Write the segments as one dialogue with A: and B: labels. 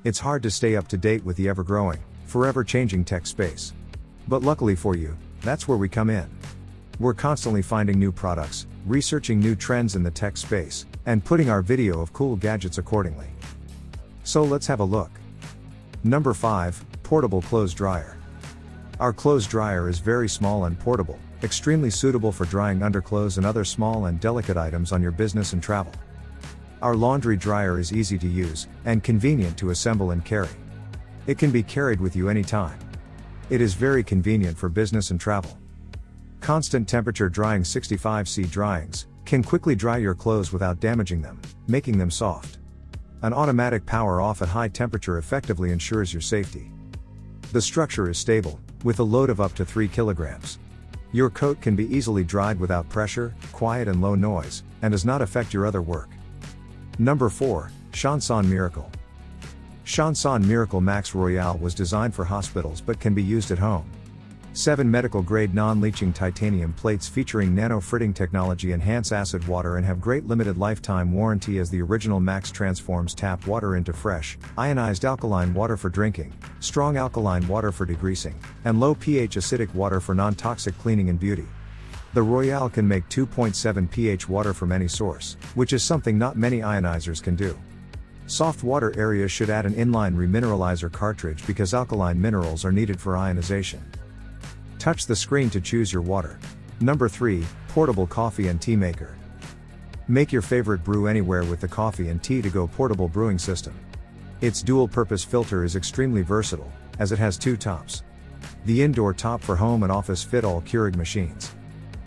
A: It's hard to stay up to date with the ever-growing, forever-changing tech space. But luckily for you, that's where we come in. We're constantly finding new products, researching new trends in the tech space, and putting our video of cool gadgets accordingly. So let's have a look. Number 5, Portable Clothes Dryer. Our clothes dryer is very small and portable, extremely suitable for drying underclothes and other small and delicate items on your business and travel. Our laundry dryer is easy to use, and convenient to assemble and carry. It can be carried with you anytime. It is very convenient for business and travel. Constant temperature drying 65°C dryings can quickly dry your clothes without damaging them, making them soft. An automatic power off at high temperature effectively ensures your safety. The structure is stable, with a load of up to 3 kilograms. Your coat can be easily dried without pressure, quiet and low noise, and does not affect your other work. Number 4, Chanson Miracle. Chanson Miracle M.A.X.TM Royale was designed for hospitals but can be used at home. 7 medical-grade non-leaching titanium plates featuring Nano Fritting Technology enhance acid water and have great limited lifetime warranty as the original M.A.X.TM transforms tap water into fresh, ionized alkaline water for drinking, strong alkaline water for degreasing, and low pH acidic water for non-toxic cleaning and beauty. The Royale can make 2.7 pH water from any source, which is something not many ionizers can do. Soft water areas should add an inline remineralizer cartridge because alkaline minerals are needed for ionization. Touch the screen to choose your water. Number 3, Portable Coffee and Tea Maker. Make your favorite brew anywhere with the coffee and tea to go portable brewing system. Its dual-purpose filter is extremely versatile, as it has 2 tops. The indoor top for home and office fit-all Keurig machines.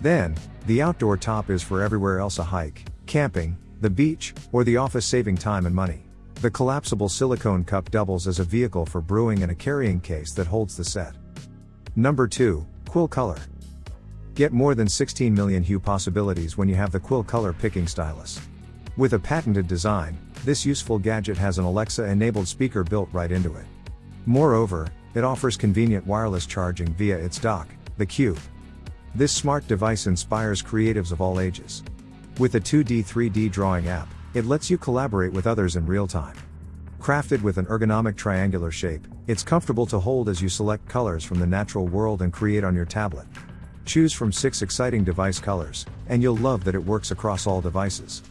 A: Then, the outdoor top is for everywhere else: a hike, camping, the beach, or the office, saving time and money. The collapsible silicone cup doubles as a vehicle for brewing and a carrying case that holds the set. Number 2, Quill Color. Get more than 16 million hue possibilities when you have the Quill Color picking stylus. With a patented design, this useful gadget has an Alexa-enabled speaker built right into it. Moreover, it offers convenient wireless charging via its dock, the Cube. This smart device inspires creatives of all ages. With a 2D 3D drawing app, it lets you collaborate with others in real time. Crafted with an ergonomic triangular shape, it's comfortable to hold as you select colors from the natural world and create on your tablet. Choose from 6 exciting device colors, and you'll love that it works across all devices.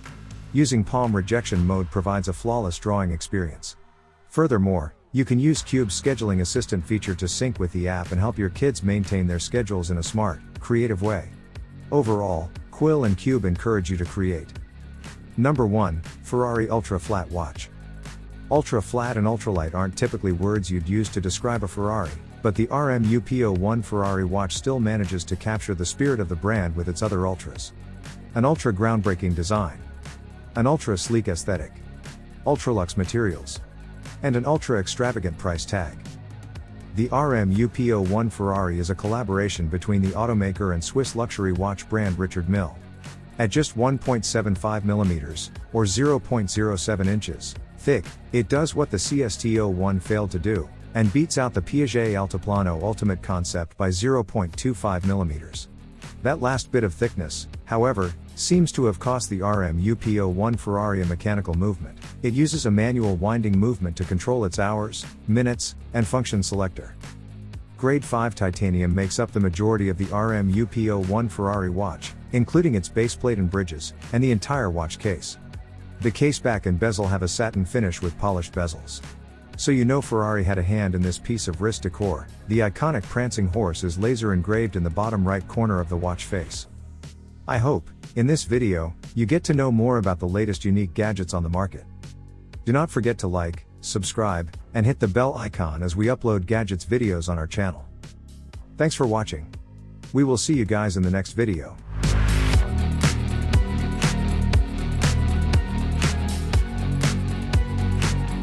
A: Using palm rejection mode provides a flawless drawing experience. Furthermore, you can use Cube's scheduling assistant feature to sync with the app and help your kids maintain their schedules in a smart, creative way. Overall, Quill and Cube encourage you to create. Number 1, Ferrari Ultra Flat Watch. Ultra flat and ultralight aren't typically words you'd use to describe a Ferrari, but the RMUPO1 Ferrari watch still manages to capture the spirit of the brand with its other ultras. An ultra groundbreaking design, an ultra sleek aesthetic, ultralux materials, and an ultra extravagant price tag. The RMUPO1 Ferrari is a collaboration between the automaker and Swiss luxury watch brand Richard Mille. At just 1.75 millimeters, or 0.07 inches, thick, it does what the CST-01 failed to do, and beats out the Piaget Altiplano Ultimate Concept by 0.25 millimeters. That last bit of thickness, however, seems to have cost the RMUPO1 Ferrari a mechanical movement. It uses a manual winding movement to control its hours, minutes, and function selector. Grade 5 titanium makes up the majority of the RMUPO1 Ferrari watch, including its baseplate and bridges, and the entire watch case. The caseback and bezel have a satin finish with polished bezels. So you know Ferrari had a hand in this piece of wrist decor. The iconic prancing horse is laser engraved in the bottom right corner of the watch face. I hope, in this video, you get to know more about the latest unique gadgets on the market. Do not forget to like, subscribe, and hit the bell icon as we upload gadgets videos on our channel. Thanks for watching. We will see you guys in the next video.